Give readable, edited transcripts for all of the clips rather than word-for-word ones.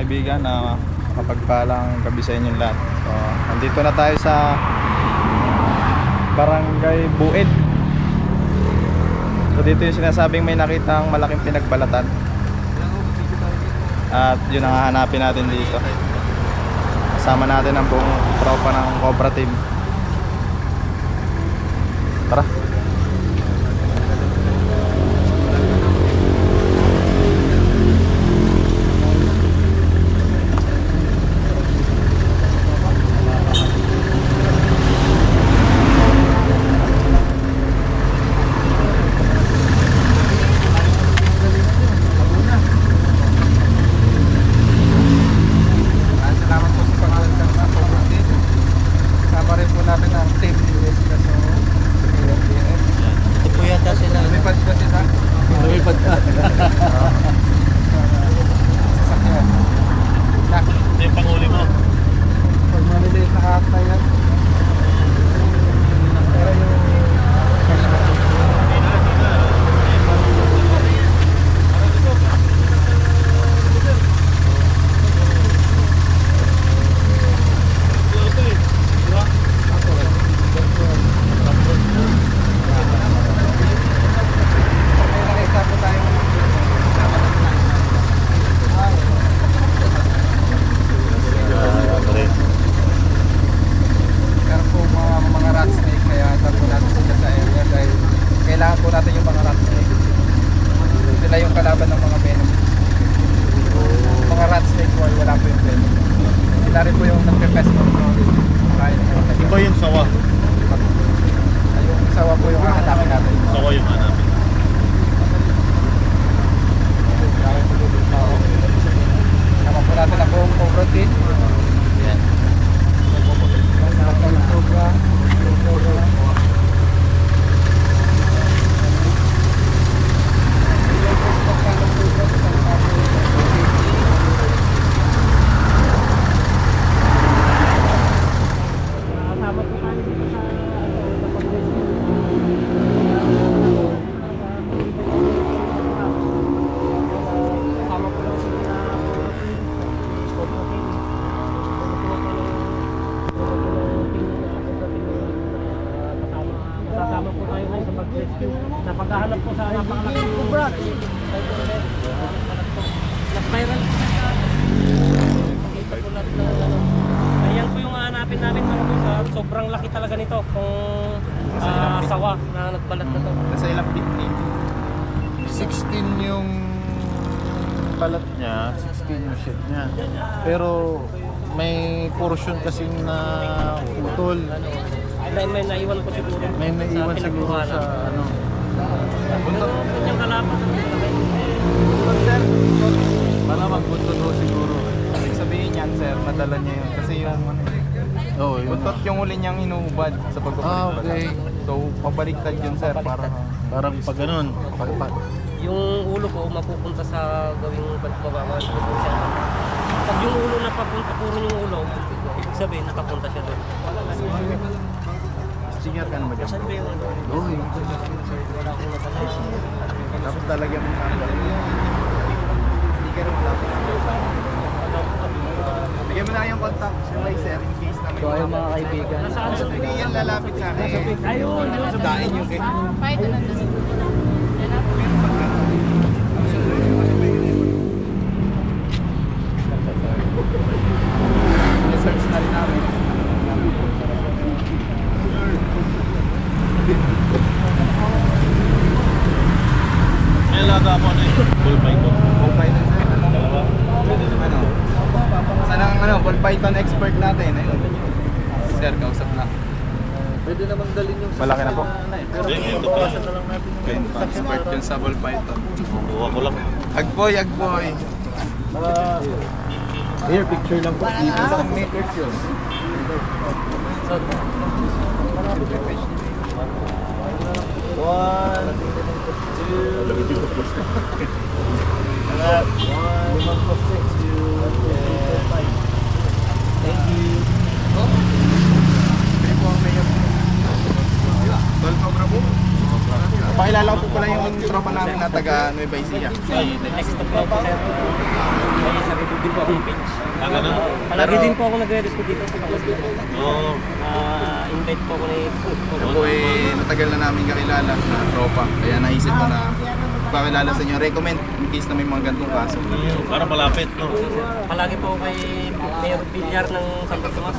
kaibigan, na mapagpalang gabi sa inyong lahat. So, nandito na tayo sa Barangay Buid. So, dito yung sinasabing may nakitang malaking pinagbalatan. At yun ang hahanapin natin dito. Kasama natin ang buong tropa ng Cobra Team. Tara. Napaghahanap po sa napakalaking cobra. Nag-viral. Pakita po natin na ayan po yung hahanapin namin mga po sa sobrang laki talaga nito. Kung sawa na nagbalat na to. Nasa ilang feet? 16 yung balat niya, 16 yung sheet niya. Pero may portion kasing na putol. May naiwan po siguro. May naiwan siguro sa ano. Yung kalapat ng Sir, Malamang buntot ho siguro. ibig sabihin yan, sir, nadala niya yun. Kasi yung Oo, yun. buntot yung huli niyang inuubad sa pagbabalik. Okay. So, pabaliktad yun, sir, para Parang pag ganun. yung ulo ko mapupunta sa gawing pagbabawal. Pag yung ulo na papunta, puro yung ulo, ibig sabihin nakapunta siya doon. stinger ka na ba dyan? Saan ba yung ano? Oo, yun. Wala akong nakalay. Tapos talagyan mo sa sticker, wala ko. Bigyan mo na yung contact sir, in case na may So ayun mga kaibigan, Nasaan sa Hindi yan lalapit sa akin. Ayun! Dain yung kay. Kahit ano doon. Search na rin namin. May laga ako na yun. Full python. Ball python sir. Dalawa. Pwede naman o. Saan ang ball python expert natin? Ayun. Sir, kausap na. Pwede namang dalhin yung Malaki na po. Pero Ito pa. na lang natin yung Ayun pa, expert yun sa ball python. Kuha ko lang. Agboy, agboy. Here, picture lang po. Isang meters yun. One, two, Alat, one, two, five. Thank you. Tol Cobra po. Pakilala ko po pala yung tropa namin na taga Nueva Ecija. Next to po ako sir. May sarili din po akong page. Ano? Palagi din po ako nagre-rescue dito sa Pangasinan. Oo. Invite po ako Ako po matagal na namin kakilala na tropa. Kaya naisip ko na pakilala sa inyo. Recommend in case na may mga gantong kaso. Para malapit, no? Palagi po ako kay Mayor Villar ng Santo Tomas.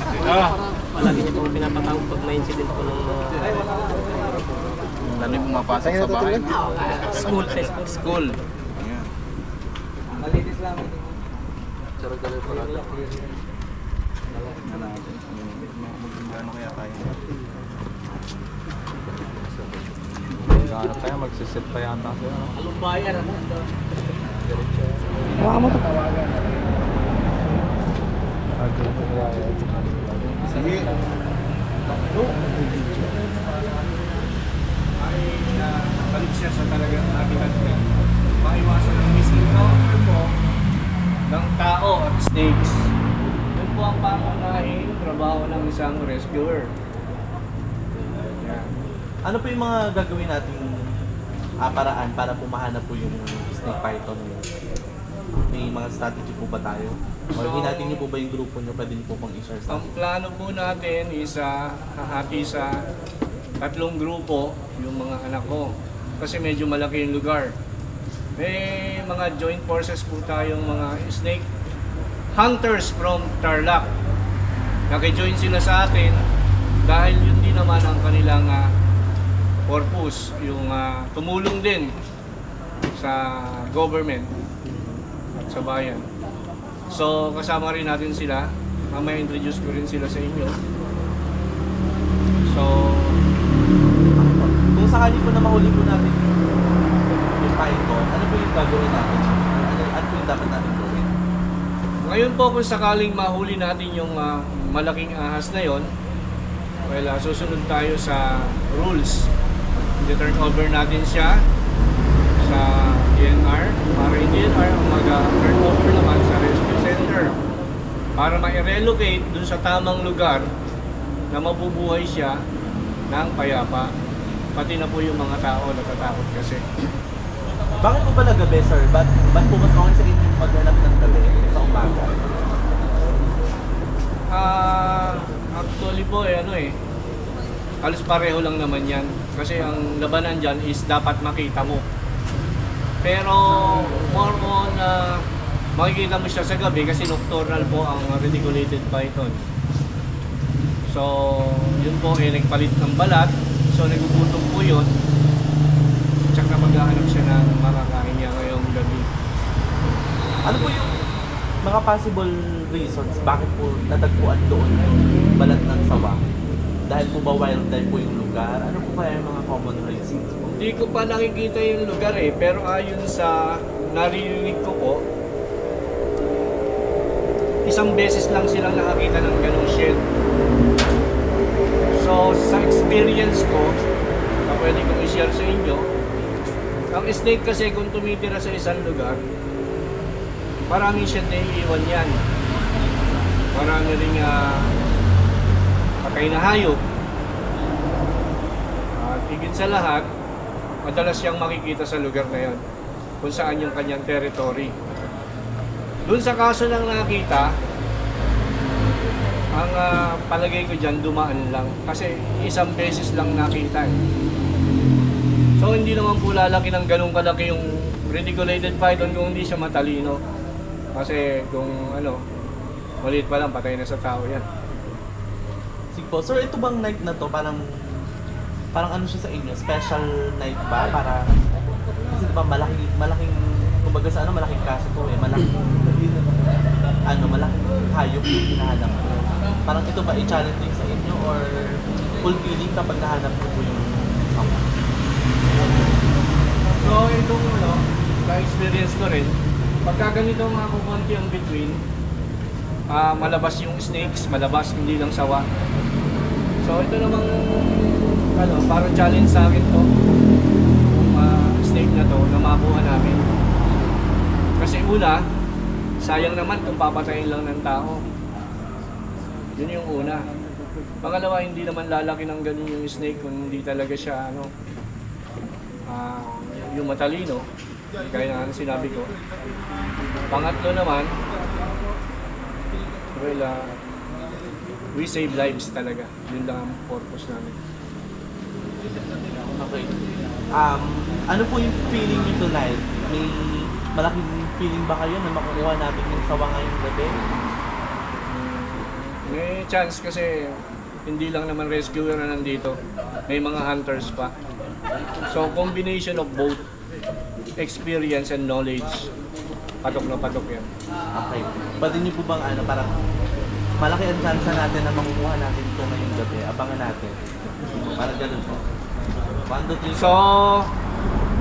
Palagi niya po akong pinapatawag pag may incident po ng Lalo yung pumapasok sa bahay. school sa school. School. Ayan. Malinis lang. Tingnan natin. Magkano kaya tayo? Gaano kaya magsiset pa yata siya, no? Anong bayan ano? Sige. ay balik siya sa talagang habitat niya. Maiwasan ang misencounter po ng tao at snakes. Yun po ang pangunahing trabaho ng isang rescuer. Yan. Ano po yung mga gagawin nating paraan para po mahanap po yung snake python? May mga strategy po ba tayo? O hinatin niyo po ba yung grupo niyo? Pwede niyo po pang i-share sa Ang plano po natin is hahati sa 3 grupo yung mga anak ko. Kasi medyo malaki yung lugar. May mga joint forces po tayong mga snake hunters from Tarlac. Naki-join sila sa atin dahil yun din naman ang kanilang purpose, yung tumulong din sa government at sa bayan. So kasama rin natin sila. Mamaya introduce ko rin sila sa inyo. So kung sakali po na mahuli po natin yung python, ano po yung gagawin natin? Ano po yung dapat natin gawin? ngayon po kung sakaling mahuli natin yung malaking ahas na yon, well, susunod tayo sa rules. I-turn over natin siya sa DNR para yung DNR ang mag-turn over naman sa rescue center para ma-relocate dun sa tamang lugar na mabubuhay siya ng payapa. Pati na po yung mga tao natatakot kasi. Bakit po pala gabi, sir? Ba't po mas okay sa inyo maghanap ng gabi sa umaga? Actually po halos pareho lang naman yan. Kasi ang labanan dyan is dapat makita mo. Pero more on makikita mo siya sa gabi kasi nocturnal po ang reticulated python. So yun po nagpalit ng balat. So nagugutom po yun. Tsaka maghahanap siya ng makakain niya ngayong gabi. Ano po yung mga possible reasons bakit po natagpuan doon yung balat ng sawa? Dahil po ba wildlife po yung lugar? Ano po kaya yung mga common reasons po? Hindi ko pa nakikita yung lugar pero ayon sa naririnig ko po, isang beses lang silang nakakita ng ganong shed. So sa experience ko, na pwede kong i-share sa inyo, ang snake kasi kung tumitira sa isang lugar, maraming shed na iiwan yan. Marami ring patay na hayop. At higit sa lahat, madalas siyang makikita sa lugar na yan kung saan yung kanyang territory. Doon sa kaso lang nakita, ang palagay ko dyan dumaan lang kasi isang beses lang nakita So hindi naman po lalaki ng ganun kalaki yung reticulated python kung hindi siya matalino. Kasi kung maliit pa lang patay na sa tao yan. Sige po. Sir, ito bang night na to parang ano siya sa inyo? Special night ba? Para kasi diba malaking kumbaga sa malaking kaso to malaking hayop yung hinahanap ko. Parang ito ba i-challenging sa inyo or fulfilling kapag nahanap ko po yung sawa? So itong ka-experience ko rin, pagka ganito mga kukunti ang between, malabas yung snakes, malabas, hindi lang sawa. So ito namang parang challenge sa akin to, yung snake na to na makuha namin. Kasi una, sayang naman kung papatayin lang ng tao. Yun yung una. Pangalawa, hindi naman lalaki ng ganun yung snake kung hindi talaga siya yung matalino, kaya nga sinabi ko. Pangatlo naman, well, we save lives talaga. Yun lang ang purpose namin. Okay. Ano po yung feeling niyo tonight? May malaking feeling ba kayo na makukuha natin yung sawa ngayong gabi? May chance kasi hindi lang naman rescuer na nandito. May mga hunters pa. So, combination of both experience and knowledge. Patok na patok yan. Okay. Pwede niyo po bang parang malaki ang chance natin na makukuha natin ito ngayong gabi? Abangan natin. Parang ganun po. So,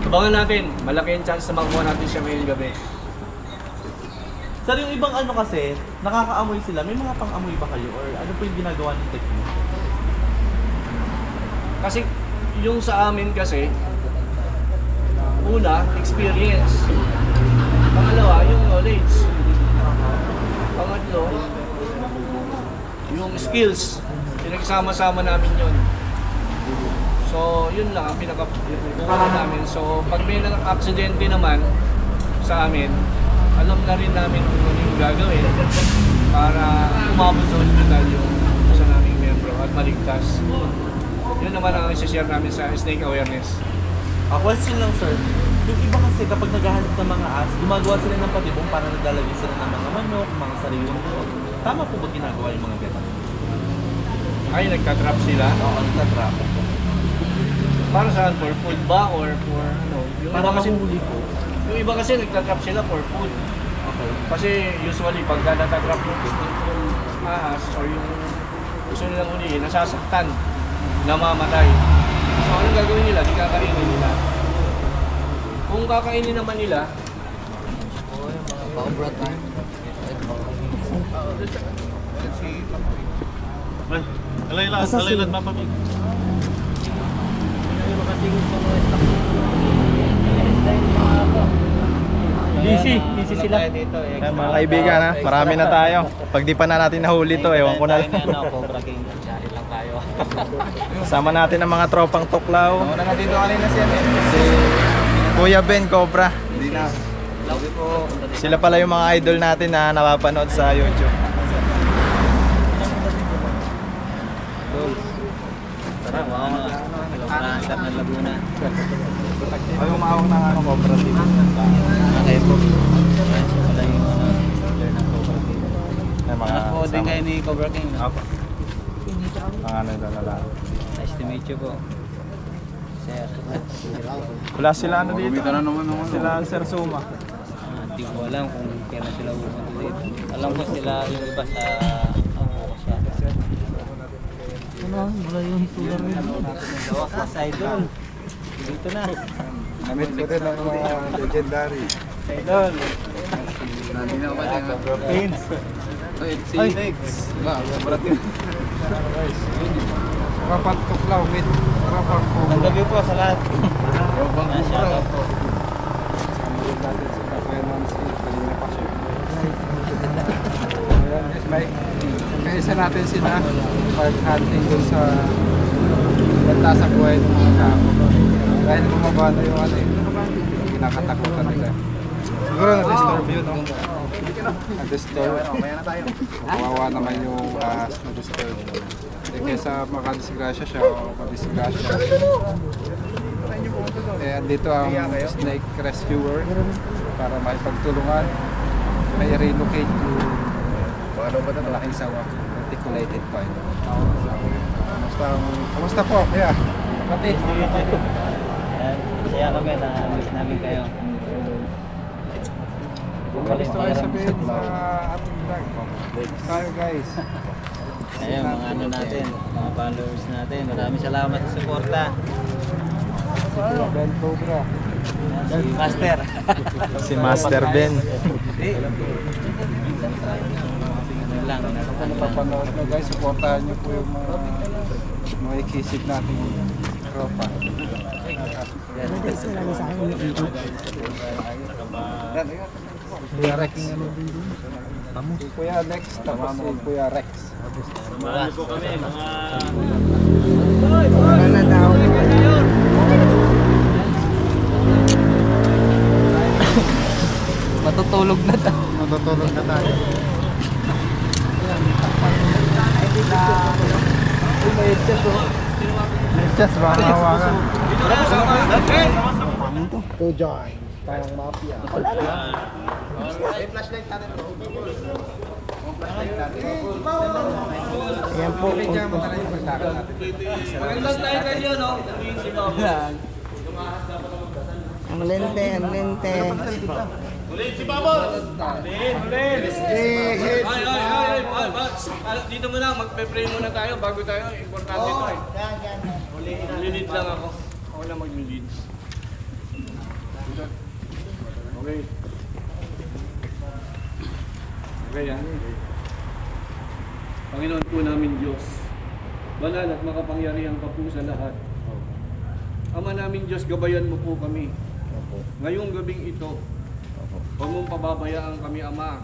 abangan natin. Malaki ang chance na makukuha natin siya ngayong gabi. Sir, yung ibang kasi, nakakaamoy sila. May mga pang-amoy ba kayo? Or ano po yung ginagawa ng technique? Kasi yung sa amin kasi, una, experience. Pangalawa, yung knowledge. Pangatlo, yung skills. Pinagsama-sama namin yun. So, yun lang ang pinaka namin. So, pag may aksidente naman sa amin, alam na rin namin kung ano yung gagawin para umabot sa hospital yung isa naming membro at maligtas. Yun naman ang isi-share namin sa snake awareness. Question lang, sir. Yung iba kasi kapag naghahanap ng mga aas, gumagawa sila ng patibong para naglalagay sila ng mga manok, mga sariwang manok. Tama po ba ginagawa yung mga ganun? Ay, nagtatrap sila. Oo, nagtatrap. Para saan? For food ba? Or for ano? Yung Para iba kasi, mahuli po. yung iba kasi nagtatrap sila for food. Okay. Kasi usually pagka natatrap yung ahas or yung gusto nilang hulihin, nasasaktan, namamatay. So anong gagawin nila? Di kakainin nila. Kung kakainin naman nila, Alaylan, mamamig. Busy sila. Ayan, mga kaibigan ha, marami na tayo. Pag di pa na natin nahuli to, ewan ko na lang. Cobra King. Diyan lang tayo. Sama natin ang mga tropang tuklaw. Una na dito kanina siya. Si Kuya Ben Cobra. Hindi na. Sila pala yung mga idol natin na napapanood sa YouTube. Tara, mga nakasap ng Laguna. Ay, umawak ng Cobra TV. Okay po. Siya pala yung leader ng Cobra King. Ako din kayo ni Cobra King. Ako. Ang ano na lang. Nice to meet you po. Sir. Wala sila ano dito. Sila Sir Suma. Hindi ko alam kung kailan sila pupunta dito. Alam ko sila yung iba sa siya. Ano? Wala yung tular rin. Wakas, idol. Dito na. Namit ko rin ang mga legendary. Idol. Nandito na ako ba? Pins. Si Legs. Cobra Team. Rapat tuklaw with rapat ko. Magagabi po sa lahat. Shoutout po. May isa natin sila pag-hunting doon sa banta sa buhay ng mga tao. Dahil bumaba na yung kinakatakutan nila. Siguro na-disturb yun, no? Na-disturb. Kawawa naman yung na-disturb. Kaysa makadisgrasya siya o makadisgrasya. Dito ang snake rescuer para maipagtulungan. May relocate to malaking sawa, articulated point. Kamusta po? Yeah. Kapatid. Masaya kami na miss namin kayo. Gusto kayo sabihin sa ating vlog. Tayo guys. Ayun, mga ano natin, mga followers natin. Maraming salamat sa suporta. Ben Cobra. Si Master. Si Master Ben. Lang. Kung napapanood nyo guys, supportahan nyo po yung mga ikisig natin tropa. Kuya Rex. Si Kuya Alex, tapos si Kuya Rex. Marami po kami, mga... matutulog na tayo. Matutulog na tayo. Just baka hawakan. To join. Parang mafia. Ayan po. Magandang tayo kayo, no? Si Pablo. Ang lente, ang lente. Dito muna, magpe-pray muna tayo bago tayo. Importante ito eh. Lilid lang ako. Ako na maglilid. Okay. Okay, yan. Panginoon po namin Diyos, banal at makapangyarihan ka po sa lahat. Ama namin Diyos, gabayan mo po kami. Ngayong gabing ito, huwag mong pababayaan kami, Ama.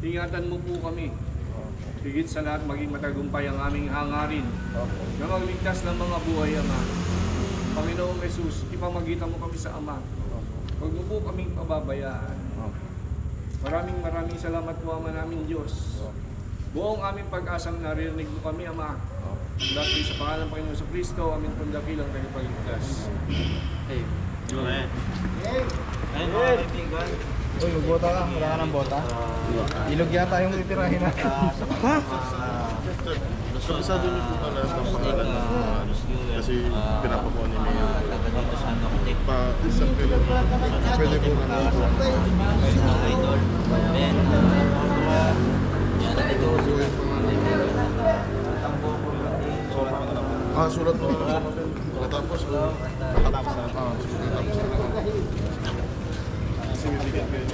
Ingatan mo po kami. Higit sa lahat, maging matagumpay ang aming hangarin na magligtas ng mga buhay, Ama. Panginoong Jesus, ipamagitan mo kami sa Ama. Huwag mo po kaming pababayaan. Maraming salamat po, Ama namin Diyos. Buong aming pag-asang naririnig mo kami, Ama. Dahil sa pangalan ng Panginoon sa Kristo, aming pundakilang tagapagligtas. Amen. Ayun, mga kaibigan. Uy, magbota ka. Wala ka ng bota? Ilog yata yung titirahin natin. Ha? Kabisado niyo po na lahat ng pangalan ng kasi pinapakuha ni Mayor. Dito sa ano, Isang kailan. Pwede po na lang. idol. Ayan. Yan, ito. Sulat mo na natin. Pagkatapos, pagkatapos na. Pagkatapos na. Kasi may bigyan kayo.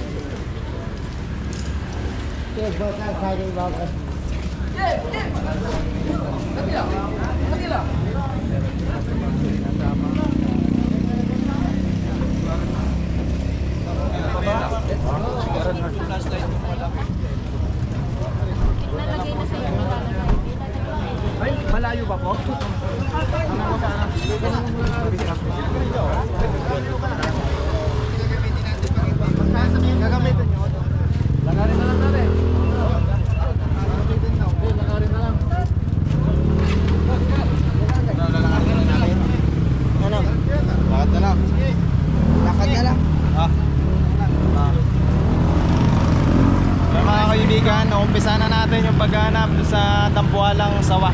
Ay, malayo ba po? Gagamitin nyo. Lagarin na lang natin. Lagarin na lang. Ano? Lakad na lang. Lakad na lang. So, mga kaibigan, naumpisa na natin yung paghanap sa Dampualang Sawa.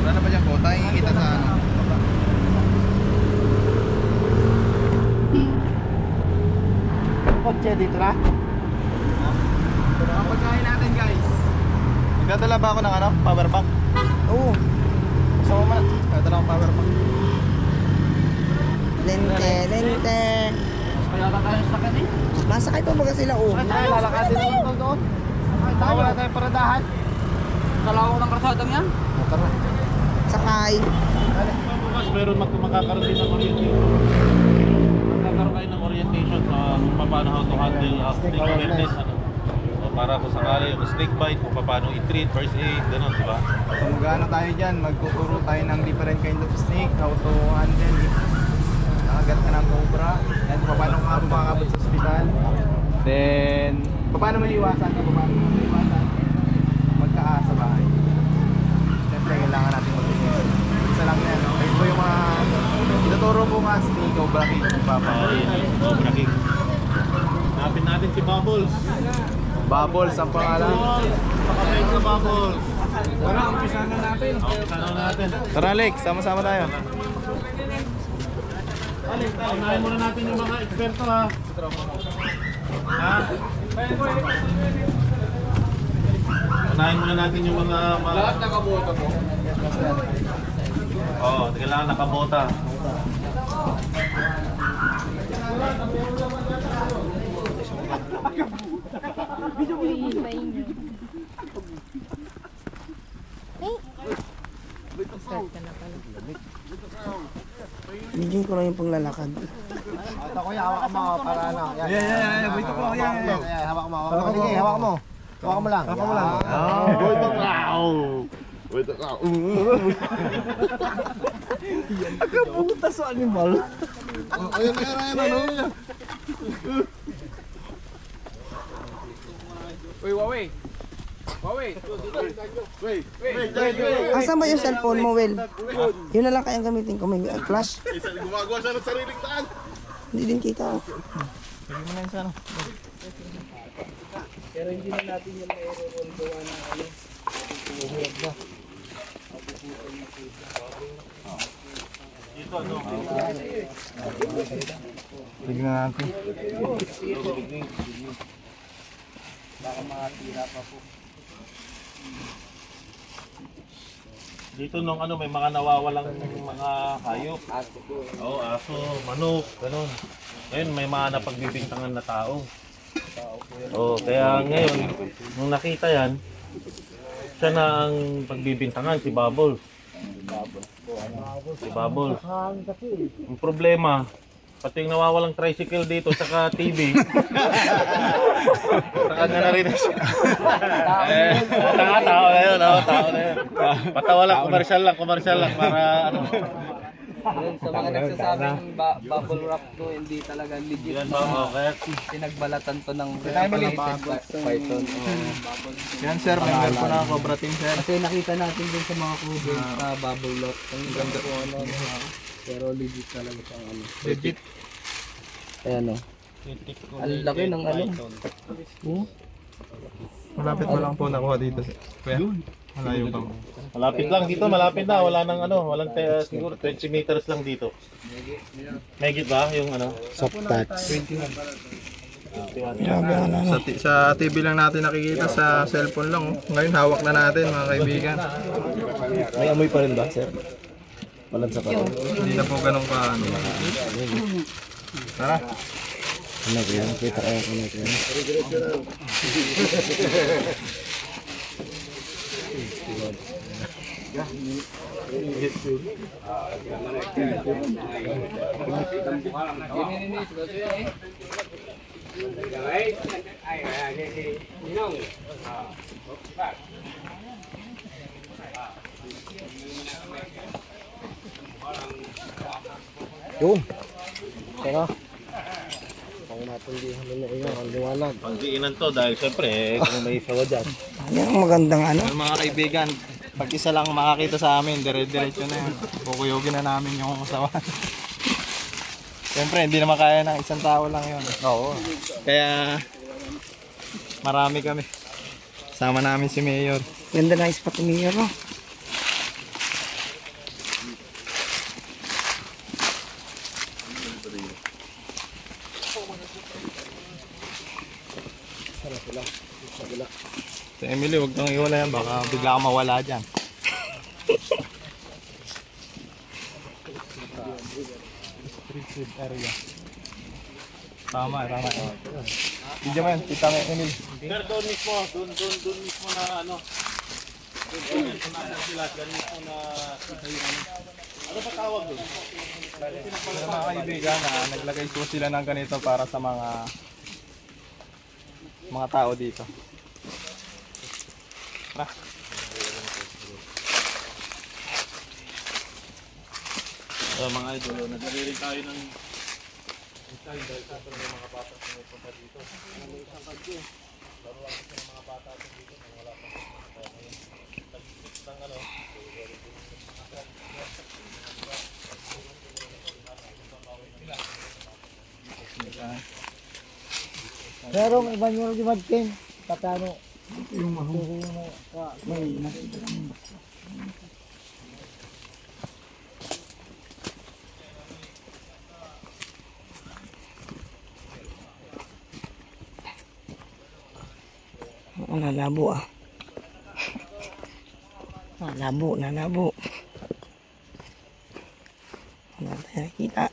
Wala na ba dyan bota? Hingita sa ano? Kotse dito na. Ang pagkain natin, guys. Nagdadala ba ako ng ano? Power bank? Oo. Gusto mo man? Nagdadala akong power bank. Lente, lente. Kaya ka tayo sa kanin. Masakay pa baga sila, oh. Lalakadin naman doon. Wala tayong paradahan. Kalaw ng karsadang yan. Sakay. Bukas meron makakaroon din ng orientation. Magkakaroon kayo ng orientation sa kung paano how to handle snake awareness. So, para kung sakali yung snake bite, kung paano i-treat, first aid, gano'n, di ba? So mag-ano tayo dyan, magtuturo tayo ng different kind of snake, how to handle it. Nakagat ka ng cobra, and paano ka makakabot sa ospital. Then, paano mo iwasan ka, paano mo iwasan magkaa sa bahay. Siyempre, kailangan natin mag-ingat. Isa lang yan, okay? Ito yung mga ituturo po nga ni Cobra King, Papa. Cobra King. Hanapin natin si Bubbles. Bubbles ang pangalan. Pakabait na Bubbles. Wala, umpisa na natin. Umpisa na natin. Tara, Alex, sama-sama tayo. Unahin muna natin yung mga eksperto, ha? Ha? Unahin muna natin yung mga... Lahat nakabota po. Oo, kailangan nakabota. Bigyan ko lang yung paglalakad. Ito kuya, hawak mo para ano. Yan. Wait ko. Yan. Hawak mo. Sige, hawak mo. Hawak mo lang. Hawak mo lang. Wait lang. Puta sa animal. Ayun. Asan ba yung cellphone mo, Will? Yun na lang kayang gamitin ko. May flash. Gumagawa siya ng sariling daan. Hindi din kita. Lagyan mo na yung sana. Tignan natin. Dito nung ano may mga nawawalang mga hayop. Oo, aso, manok, ganun. Ngayon may mga napagbibintangan na tao. Oo, kaya ngayon nung nakita yan, siya na ang pagbibintangan, si Bubble. Si Bubble. Ang problema, pati yung nawawalang tricycle dito, saka TV. Saka nga na rin siya. Tao na yun, tao na yun. Patawa lang, commercial lang para ano. Yun, sa mga nagsasabing bubble wrap to, hindi talaga legit Yan na ba, kaya pinagbalatan to ng Python. Yan sir, member ko na Cobra Team sir. Kasi nakita natin din sa mga cover sa bubble wrap. Ang ganda po ano. Pero legit talaga siyang ano. Legit. Ayan o. Ang laki ng ano. Malapit mo lang po nakuha dito sir. Kuya, malayo pa mo. malapit lang dito, malapit na. Wala nang ano, walang siguro 20 meters lang dito. Megit ba yung ano? Soft touch. Sa TV lang natin nakikita, sa cellphone lang. Oh. Ngayon hawak na natin mga kaibigan. May amoy pa rin ba, sir? Walang sa pa. Hindi na po ganun ka ano. Tara. Ano ko yan? Kita ko yan. Yun. Tara. Pang natindihan nila iyo ang liwanag. Pagdiinan to dahil syempre kung may sawa dyan. Yan ang magandang ano. Well, mga kaibigan, pag isa lang makakita sa amin, dire-diretso na yan. Kukuyogin na namin yung usawan. Siyempre, hindi naman kaya ng isang tao lang yun. Oo. Kaya, marami kami. Sama namin si Mayor. Ganda na spot ni Mayor, no? Si Emily, huwag kang iwala yan. Baka bigla kang mawala dyan. Street food area. Tama. Hindi mo yan, kita mo Emily. Pero doon mismo na ano. Doon sila, doon mismo na ano ba tawag doon? Pero mga kaibigan, naglagay po sila ng ganito para sa mga tao dito. Tara. So mga idol, nagre-rin tayo ng time dahil sa mga bata na may punta dito. Laruan kasi ng mga bata dito na wala pa ngayon. Nag-fix ng ano. Pero may banyo di madkin. Patano. Yung mahal. Nalabo ah. Nalabo. Wala tayo nakita.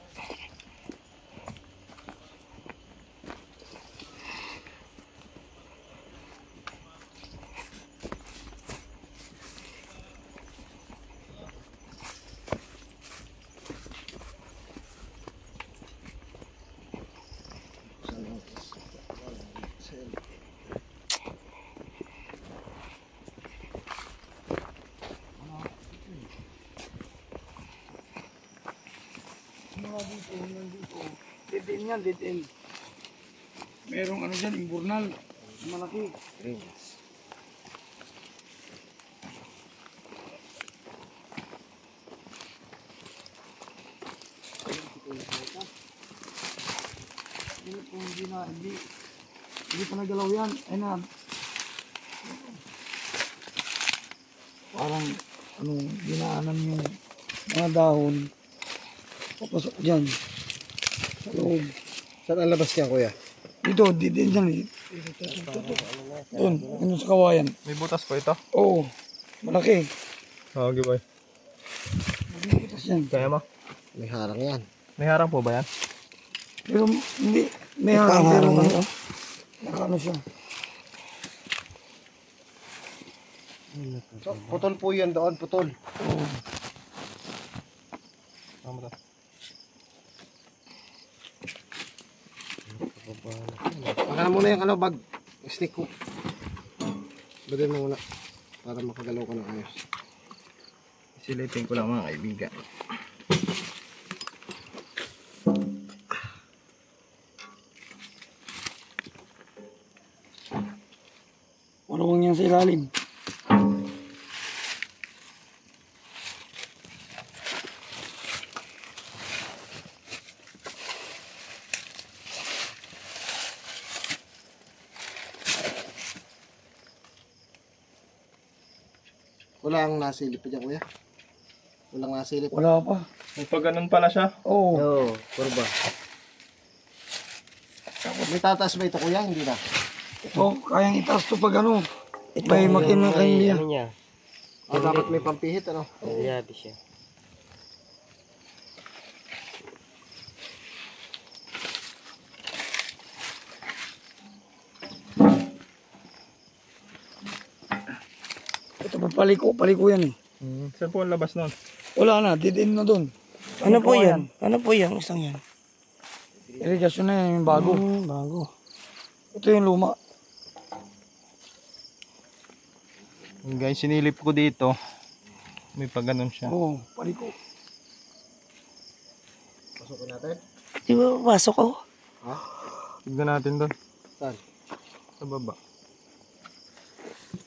Dead end yan, dead end. Merong ano dyan, imburnal. Malaki. Hindi pa nagalaw yan. Ayun na. Parang, ano, dinaanan yung mga dahon. Papasok dyan. Sa loob. Saan ang labas niya, kuya? Dito, dito dyan. Doon, ano sa kawayan. May butas po ito? Oo, malaki. Okay, boy. May butas yan. Kaya mo? May harang yan. May harang po ba yan? Pero hindi, may harang pero ano. Nakano siya. So, putol po yan doon, putol. Oo. Tama to. Baka muna yung bag. Stick ko. Bagay mo muna. Para makagalaw ka ng ayos. Silipin ko lang mga kaibigan. Walang yan sa ilalim. Wala ang nasilip pa dyan, kuya. Walang nasilip. Wala pa. Pag ganun pala siya. Oo. Oo, kurba. May tataas ba ito, kuya? Hindi na. Ito, kayang itaas to pag ano. May makina kaya. Dapat may pampihit, ano? Yabi siya. Ito pa paliko yan eh. Saan po ang labas nun? Wala na, dead end na doon. Ano po yan? Ano po yan? Isang yan. Irigasyon na yan, yung bago. Bago. Ito yung luma. Guys, sinilip ko dito. May pag ganun siya. Oo, paliko. Pasukin natin. Di ba pasok ko? Tignan natin doon. Saan? Sa baba.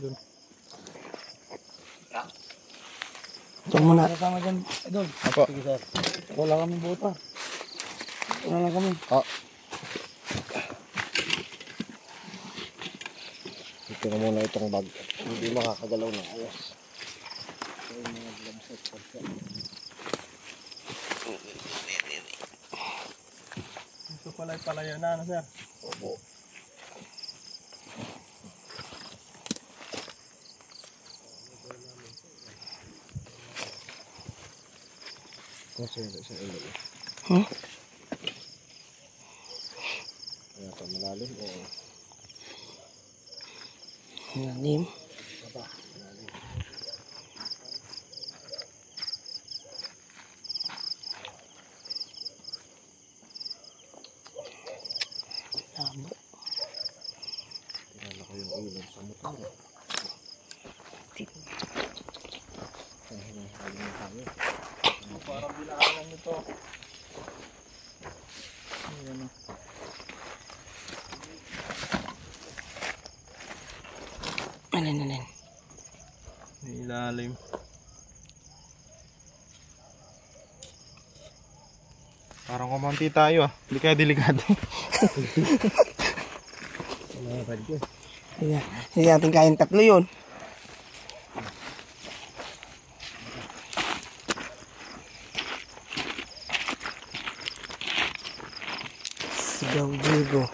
Doon. Ito muna. Kasama dyan, idol. Ako. Sige, sir. Wala kami buta. Ito na lang kami. Ito na muna itong bag. Hindi makakagalaw ng ayos. Gusto pala yun na, ano sir? Opo. Kasi sa ilo. Huh? Kaya ito malalim o Malalim. Labo. tinala ko yung ilog sa motor. Ay, hinahalin na tayo. Parang binakalan nito. Ayan. Alin. May ilalim. Parang kumanti tayo ah. Hindi kaya delikado. Hindi natin kayang tatlo yun. Sigaw Diego.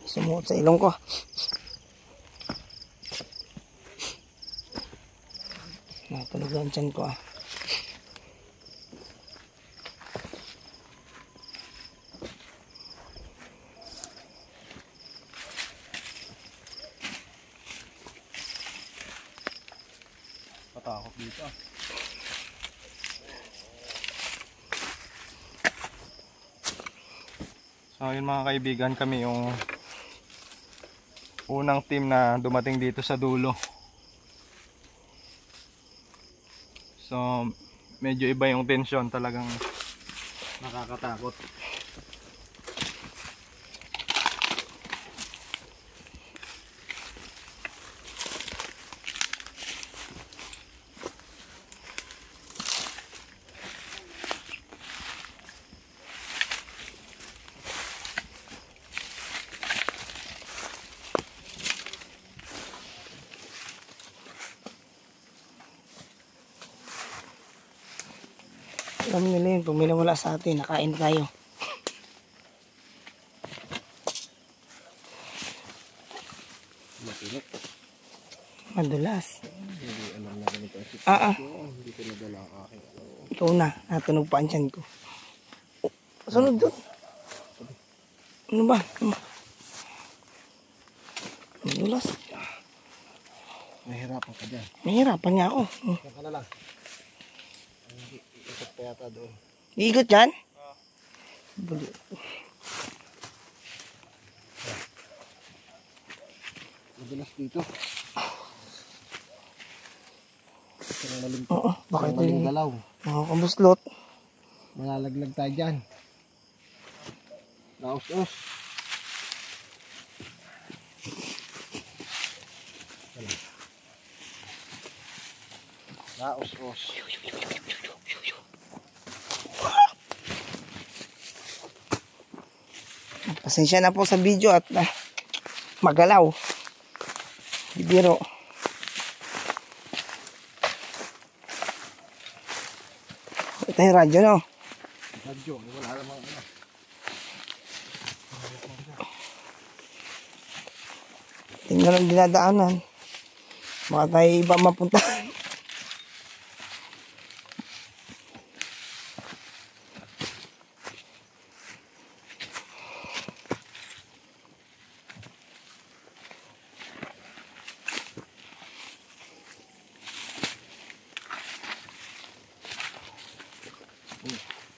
Sumuot sa ilong ko. Natulog ang tiyan ko ah. Patakot dito ah. So yun mga kaibigan, kami yung unang team na dumating dito sa dulo. So, medyo iba yung tension, talagang nakakatakot. Alam nila yun, pag may nawala sa atin, nakain tayo. Madulas. Hindi ko nadala ang aking Ito na, natunog pa ang tiyan ko. Oh, pasunod doon. Ano ba? Madulas. Nahirapan ka dyan. Mahirapan nga ako. Yan ka na lang. Ikot pa yata doon. Iikot dyan? Madulas dito. Oo, bakit Maling galaw. Nakakabuslot. Malalaglag tayo dyan. Naos-os. Naos-os. Pasensya na po sa video at magalaw. Bibiro. Ito yung radyo, no? Radyo, wala namang ano. Tingnan ang dinadaanan. Baka tayo iba mapunta.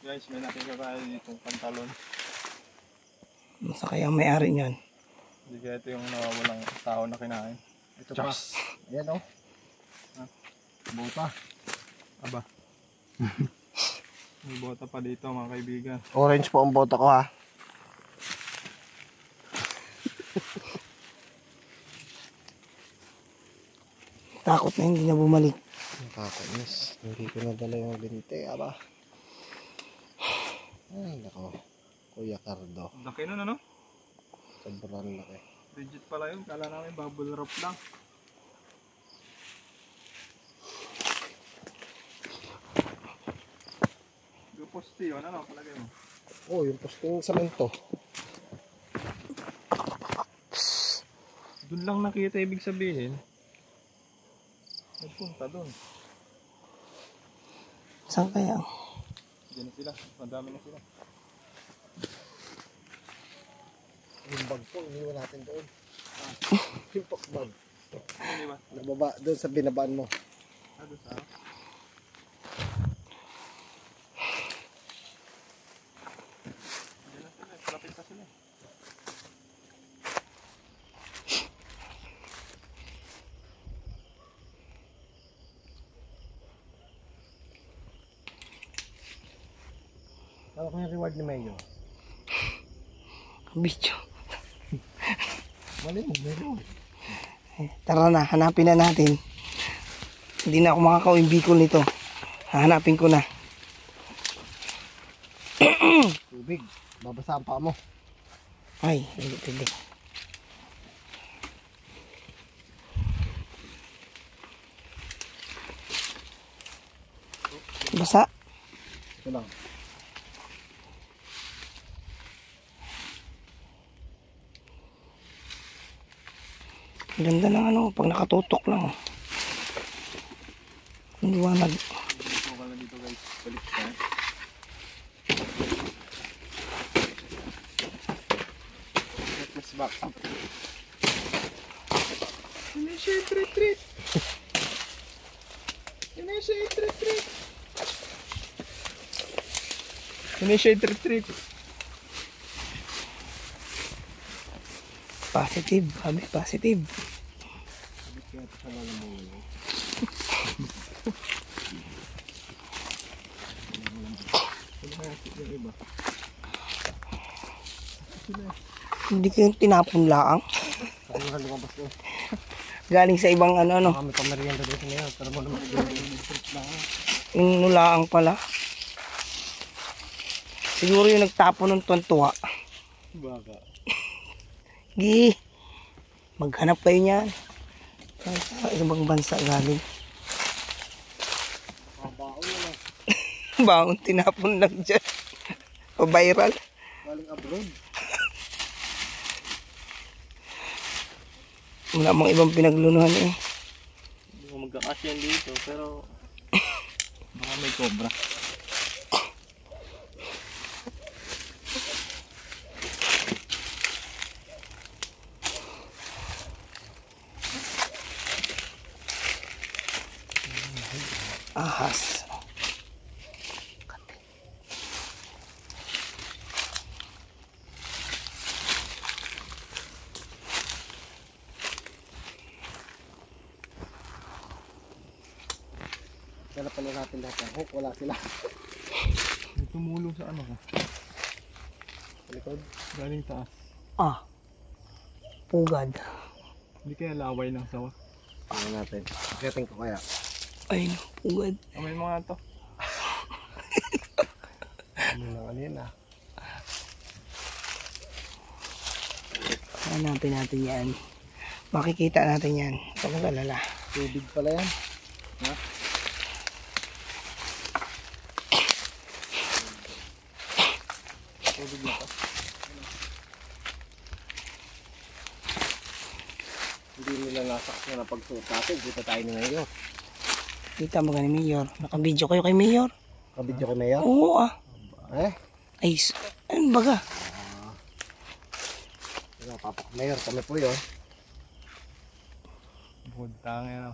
Guys, may nakita tayo ditong pantalon. Masa kaya ang may-ari niyan? Hindi kaya ito yung nawawalang tao na kinain. Ito pa. Ayan o. Bota. Aba. May bota pa dito mga kaibigan. Orange po ang bota ko ha. Takot na hindi na bumalik. Nakakainis. Hindi ko nadala yung binte. Aba. Ay nako. Kuya Cardo. Laki nun ano? Sobrang laki. Legit pala yun. Kala namin bubble wrap lang. Yung poste yun. Ano palagay mo? Oh, yung posting samento. Doon lang nakita ibig sabihin. Nagpunta doon. Saan kaya? Diyan na sila. Madami na sila. Yung bag po, iniwan natin doon. Yung bag. Hindi ba? Nababa doon sa binabaan mo. Doon sa diyan na sila. Lapit pa sila. Ano ko yung reward ni Mayo? Video. Mali mo, Mayo. Tara na, hanapin na natin. Hindi na ako makakauwi Bicol nito. Hahanapin ko na. Tubig. Babasa ang paa mo. Ay, hindi. Basa. Ito lang. Ang ganda ng ano, pag nakatutok lang. Ang liwanag. Dito ka na dito guys. Balik ka. Let's back up. Initiate retreat. Initiate retreat. Initiate retreat. Positive, sabi, positive. Hindi ko yung tinapon laang. Galing sa ibang ano. Kami pamerienda dito ngayon. Pero mo naman Yung laang pala. Siguro yung nagtapon ng tuwan-tuwa. Baka. Gi. Maghanap kayo niyan. Sa ibang bansa galing. Baon tinapon lang dyan. Pa-viral. galing abroad. Wala mang ibang pinaglunuhan eh. Hindi ko magkakasyan dito, pero baka may cobra. Ahas. Kaya pala natin lahat ng hook, wala sila. May tumulong sa ano ko. Sa likod. Galing taas. Ah. Pugad. Hindi kaya laway ng sawa. Ano natin? Setting ko kaya. Ay, pugad. May mga to. Ano lang ano yun ah. Hanapin natin yan. Makikita natin yan. Huwag kang alala. Tubig pala yan. Ha? Tubig na to. Hindi nila nasakto na pagsuot natin. Dito tayo ni Mayor. Kita mo ka ni Mayor. Nakabidyo kayo kay Mayor. Kabidyo kay Mayor? Oo ah. Eh? Ay, ano baga? Papak Mayor, kami po yun. Buntang yan.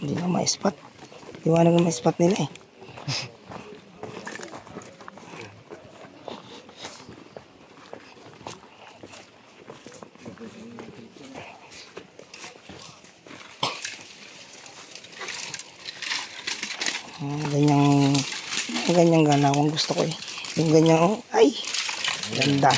Hindi na ma-spot. Iwanag na ma-spot nila eh. Ganyang ganawang gusto ko eh. Yung ganyang, ay, ganda.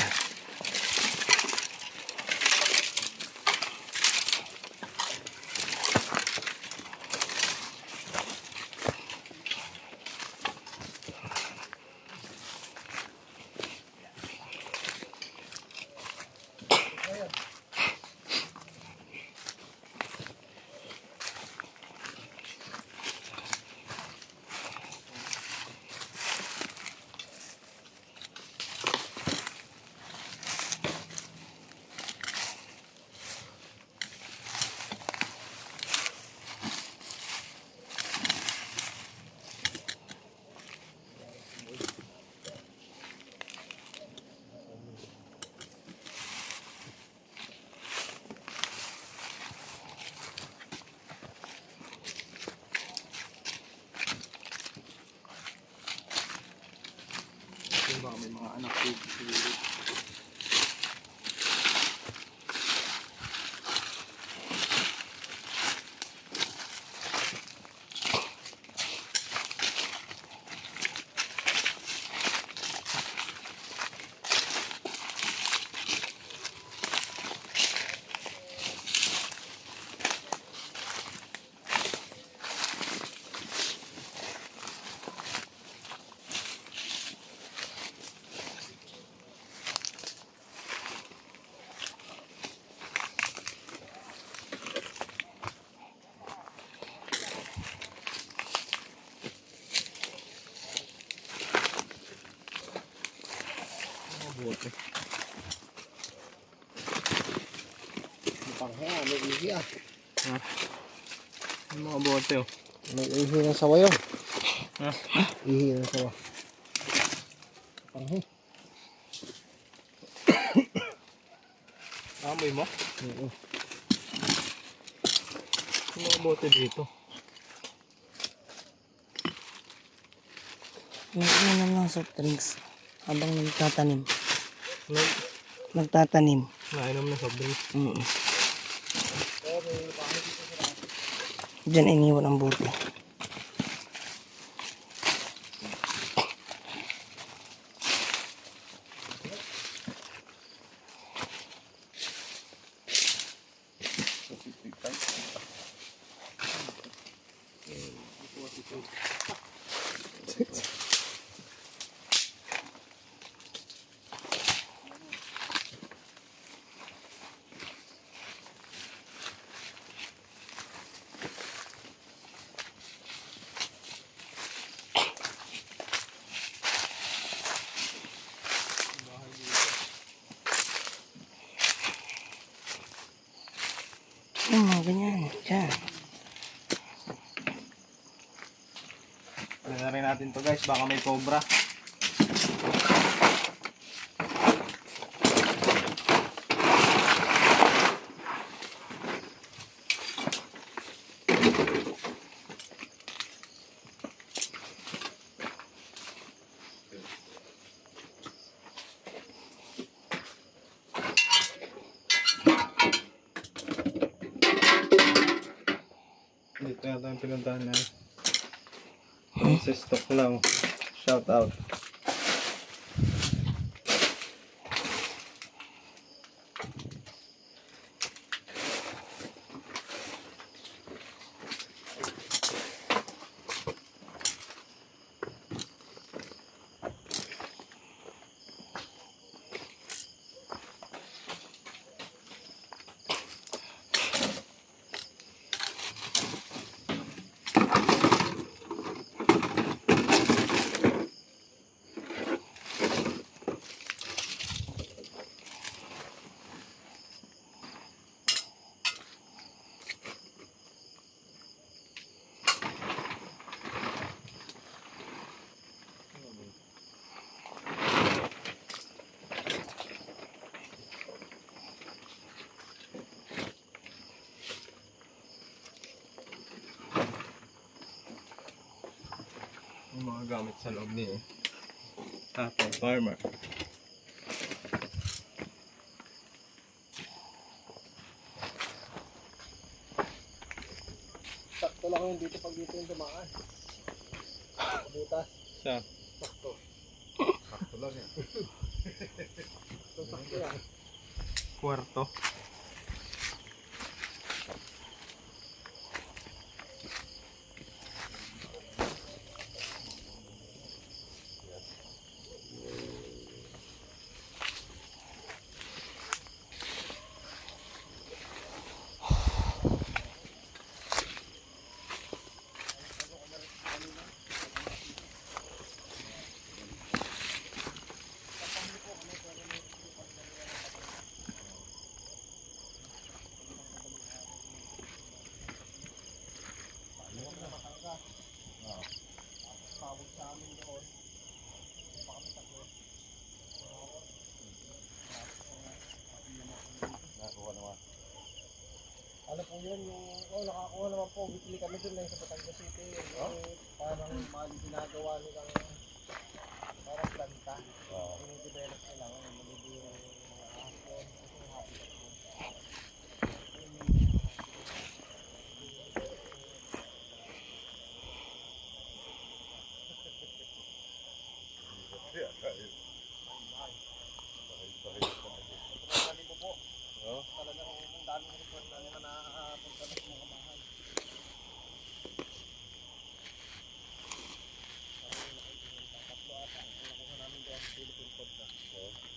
Panghe ah, may ihi ah. Yung mga bote oh. May ihi ng sawa yun. Ha? Ihi ng sawa. Panghe. Amoy mo? Oo. Yung mga bote dito. Nag-inom ng soft drinks habang nagtatanim. Like, Nagtatanim. nainom na soft drinks. Diyan iniwan ang bote. Yung mga ganyan. Diyan. Pwede na rin natin to guys, baka may cobra. Dito yata yung pinuntahan na. Sa stock lang. Shout out. Yung mga gamit sa loob niya. Apple farmer. Sakto lang yun dito pag dito yung dumaan. Butas. Siya. Sakto. Sakto lang yan. Sakto yan. Kwarto. Ano po yun, nakakuha naman po, bibili kami dun lang sa Batangas City. Parang mali ginagawa nilang parang planta. Ini-develop nila ngayon, malibig yung mga ahon, kasi yung habitat yun.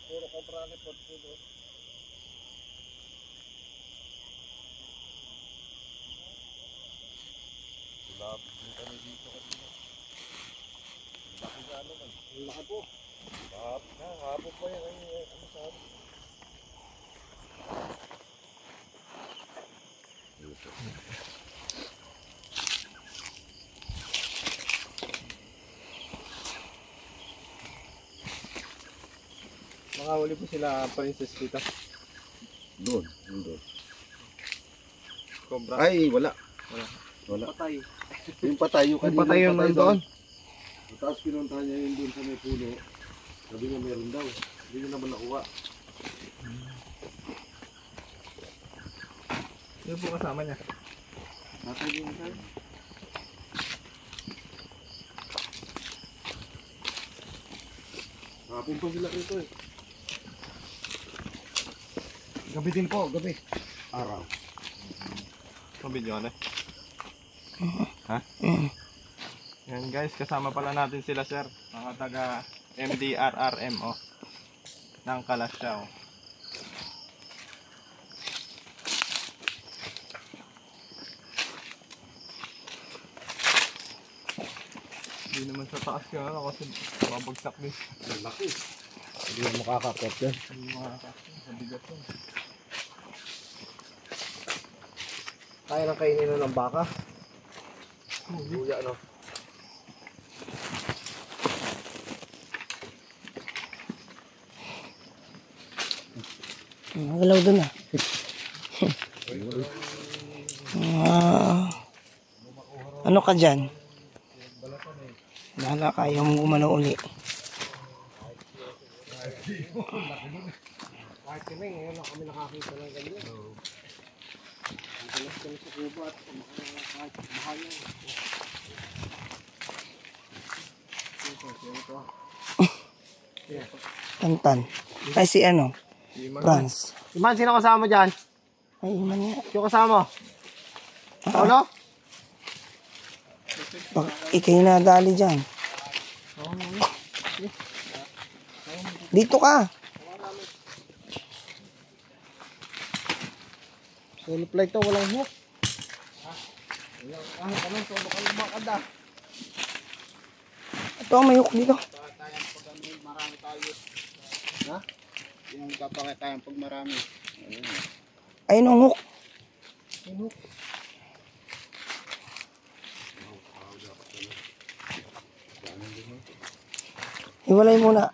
Puro kompra ni pot po doon. Lapit mo kami dito kanina. Laki ka naman. Laki po. Hapon pa yan. Ano sabi? nakahuli po sila princess dito. Doon. Cobra. Ay, wala. Patay. Yung patay, yung kanina. Yung patay yung nandoon. Tapos pinuntahan niya yung doon sa may puno. Sabi niya meron daw. Hindi niya naman nakuha. Yun po kasama niya. Patay din tayo. Hapon pa sila rito eh. Gabi din po, gabi. Araw. Mabidyo ka na. Ha? Yan guys, kasama pala natin sila sir. Mga taga MDRRM ng Kalasyaw. Hindi naman sa taas yun kasi mabagsak din. Laki. Hindi mo makakapot yan. Hindi makakapot. Mabigat yun. Kaya nang kainin na ng baka. Luya, no? Magalaw dun ah. Ano ka dyan? Bahala ka, ayaw mong gumalaw uli. Kahit kami, ngayon lang kami nakakita ng ganyan. Ang kami sa kubo at kahit mahal yan. Tantan. Ay si ano? Franz. Iman, sino kasama dyan? Ay, iman nga. Sino kasama? Paulo? Pag ikay nadali dyan. Dito ka. Solo flight to, walang hook. Ano ka nun, solo ka lumakad ah. Ito ang may hook dito. Ha? Yung kapakitayan pag marami. Ayun ang hook. Hiwalay muna.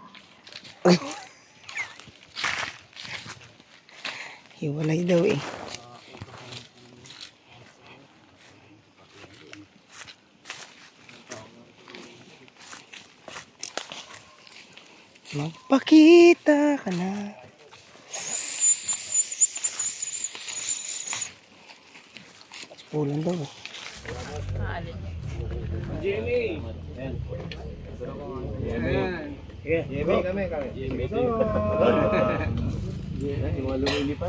Hiwalay daw eh. Magpakita ka na. Pulan daw eh. Jimmy! Jimmy kami.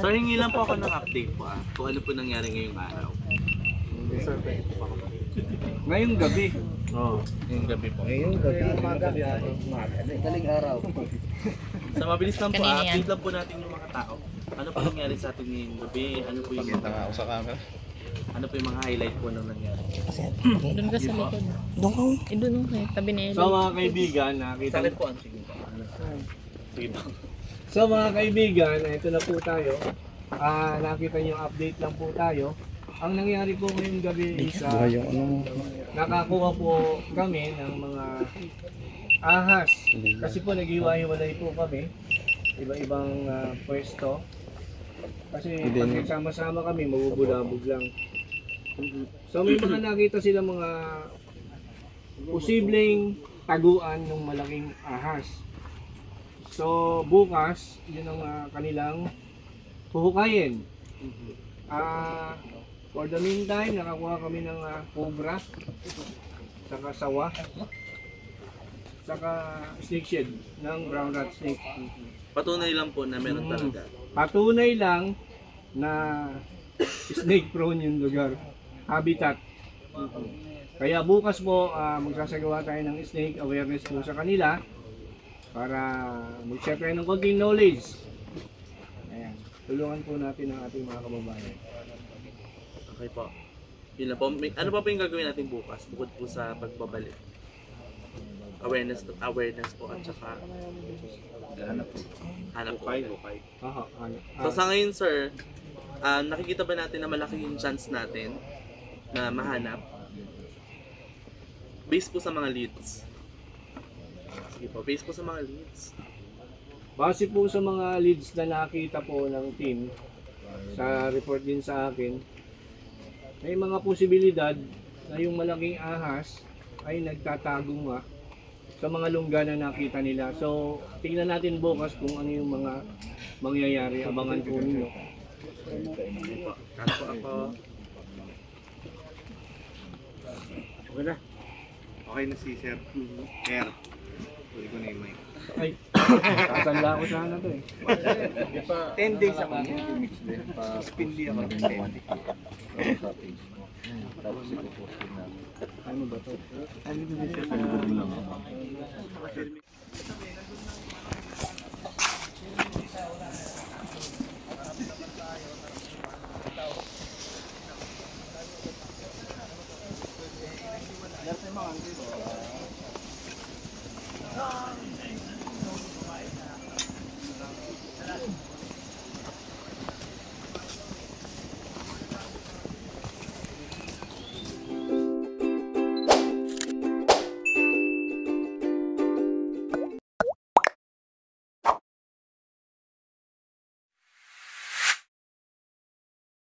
So hingi lang po ako ng update po kung ano po nangyari ngayong araw. Ngayong gabi. Oo, ngayong gabi po. Ngayon, gabi, umaga. Daling araw. Sa mabilis lang po, update lang po natin yung mga tao. Ano po nangyari sa atin ngayong gabi? Ano po yung mga, Sa camera. ano po yung mga highlight po nang nangyari? Doon ka sa likod. Doon ka. Doon ka, tabi ni Eli. So mga kaibigan, nakita Sa akin po, sige po. Sige po. So mga kaibigan, ito na po tayo. Nakita niyo update lang po tayo. Ang nangyari po ngayong gabi is nakakuha po kami ng mga ahas. Kasi po nag-iwa-hiwalay po kami. Iba-ibang pwesto. Kasi pag nagsama-sama kami, mabubulabog lang. So may mga nakita sila mga posibleng taguan ng malaking ahas. So bukas, yun ang kanilang huhukayin. For the meantime, nakakuha kami ng cobra, saka sawa, saka snake shed ng brown rat snake. Patunay lang po na meron talaga. Patunay lang na snake prone yung lugar, habitat. Kaya bukas po magsasagawa tayo ng snake awareness po sa kanila para mag-share tayo ng konting knowledge. Ayan. Tulungan po natin ang ating mga kababayan. Okay po. Yun lang po. Ano pa po yung gagawin natin bukas? Bukod po sa pagbabalik. Awareness po at saka hanap po. So sa ngayon sir, nakikita ba natin na malaki yung chance natin na mahanap based po sa mga leads? Sige po, based po sa mga leads. Base po sa mga leads na nakita po ng team, sa report din sa akin, may mga posibilidad na yung malaking ahas ay nagtatago nga sa mga lungga na nakita nila. So, tingnan natin bukas kung ano yung mga mangyayari. Abangan po ninyo. Okay na. Okay na si Sir. Sir. Huli ko na yung mic. Ay, sasanda ko sana to eh. 10 days ako. Spindi ako. 10 days. Ano ba to? Ano ba siya?